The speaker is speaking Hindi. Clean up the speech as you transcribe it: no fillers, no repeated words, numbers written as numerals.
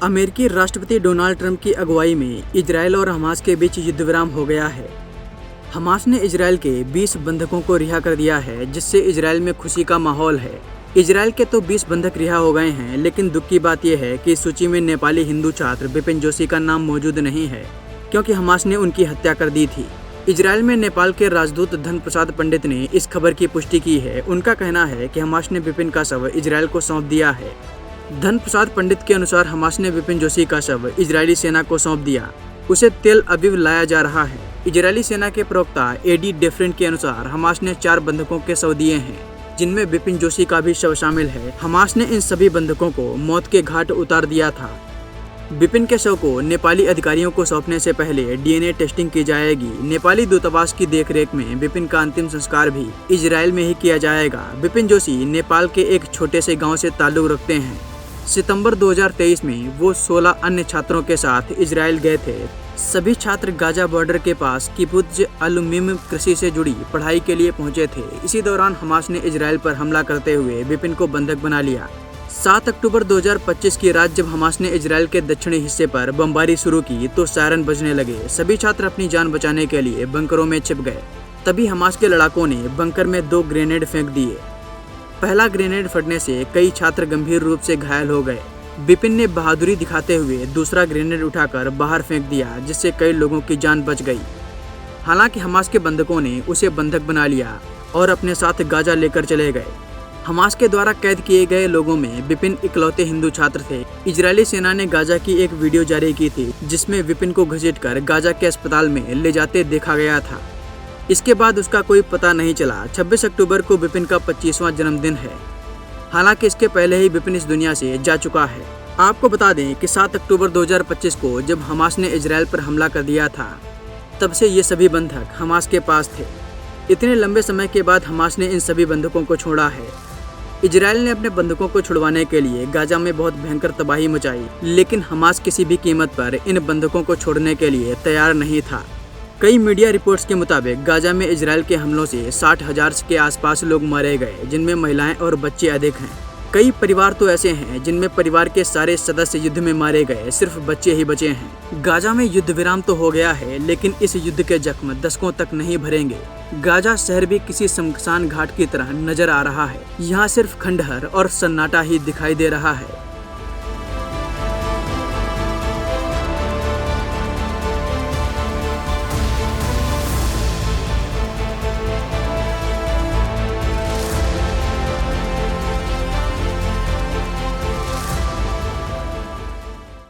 अमेरिकी राष्ट्रपति डोनाल्ड ट्रंप की अगुवाई में इजरायल और हमास के बीच युद्ध विराम हो गया है। हमास ने इजरायल के 20 बंधकों को रिहा कर दिया है, जिससे इजरायल में खुशी का माहौल है। इजरायल के तो 20 बंधक रिहा हो गए हैं, लेकिन दुख की बात यह है कि इस सूची में नेपाली हिंदू छात्र बिपिन जोशी का नाम मौजूद नहीं है, क्योंकि हमास ने उनकी हत्या कर दी थी। इजरायल में नेपाल के राजदूत धन प्रसाद पंडित ने इस खबर की पुष्टि की है। उनका कहना है कि हमास ने बिपिन का शव इजरायल को सौंप दिया है। धन प्रसाद पंडित के अनुसार हमास ने बिपिन जोशी का शव इजरायली सेना को सौंप दिया। उसे तेल अवीव लाया जा रहा है। इजरायली सेना के प्रवक्ता एडी डेफ्रेंट के अनुसार हमास ने 4 बंधकों के शव दिए हैं, जिनमें बिपिन जोशी का भी शव शामिल है। हमास ने इन सभी बंधकों को मौत के घाट उतार दिया था। बिपिन के शव को नेपाली अधिकारियों को सौंपने से पहले डीएनए टेस्टिंग की जाएगी। नेपाली दूतावास की देखरेख में बिपिन का अंतिम संस्कार भी इजरायल में ही किया जाएगा। बिपिन जोशी नेपाल के एक छोटे से गांव से ताल्लुक रखते हैं। सितंबर 2023 में वो 16 अन्य छात्रों के साथ इजरायल गए थे। सभी छात्र गाजा बॉर्डर के पास किबुत्ज अल-मिम कृषि से जुड़ी पढ़ाई के लिए पहुंचे थे। इसी दौरान हमास ने इजरायल पर हमला करते हुए बिपिन को बंधक बना लिया। 7 अक्टूबर 2025 की रात जब हमास ने इजरायल के दक्षिणी हिस्से पर बमबारी शुरू की तो सायरन बजने लगे। सभी छात्र अपनी जान बचाने के लिए बंकरों में छिप गए। तभी हमास के लड़ाकों ने बंकर में 2 ग्रेनेड फेंक दिए। पहला ग्रेनेड फटने से कई छात्र गंभीर रूप से घायल हो गए। बिपिन ने बहादुरी दिखाते हुए दूसरा ग्रेनेड उठाकर बाहर फेंक दिया, जिससे कई लोगों की जान बच गई। हालांकि हमास के बंधकों ने उसे बंधक बना लिया और अपने साथ गाजा लेकर चले गए। हमास के द्वारा कैद किए गए लोगों में बिपिन इकलौते हिंदू छात्र थे। इजरायली सेना ने गाजा की एक वीडियो जारी की थी, जिसमें बिपिन को घसीटकर गाजा के अस्पताल में ले जाते देखा गया था। इसके बाद उसका कोई पता नहीं चला। 26 अक्टूबर को बिपिन का 25वां जन्मदिन है। हालांकि इसके पहले ही बिपिन इस दुनिया से जा चुका है। आपको बता दें कि 7 अक्टूबर 2025 को जब हमास ने इजरायल पर हमला कर दिया था, तब से ये सभी बंधक हमास के पास थे। इतने लंबे समय के बाद हमास ने इन सभी बंधकों को छोड़ा है। इजरायल ने अपने बंधकों को छुड़वाने के लिए गाजा में बहुत भयंकर तबाही मचाई, लेकिन हमास किसी भी कीमत पर इन बंधकों को छोड़ने के लिए तैयार नहीं था। कई मीडिया रिपोर्ट्स के मुताबिक गाजा में इजरायल के हमलों से 60,000 के आसपास लोग मारे गए, जिनमें महिलाएं और बच्चे अधिक हैं। कई परिवार तो ऐसे हैं जिनमें परिवार के सारे सदस्य युद्ध में मारे गए, सिर्फ बच्चे ही बचे हैं। गाजा में युद्ध विराम तो हो गया है, लेकिन इस युद्ध के जख्म दशकों तक नहीं भरेंगे। गाजा शहर भी किसी शमशान घाट की तरह नजर आ रहा है। यहाँ सिर्फ खंडहर और सन्नाटा ही दिखाई दे रहा है।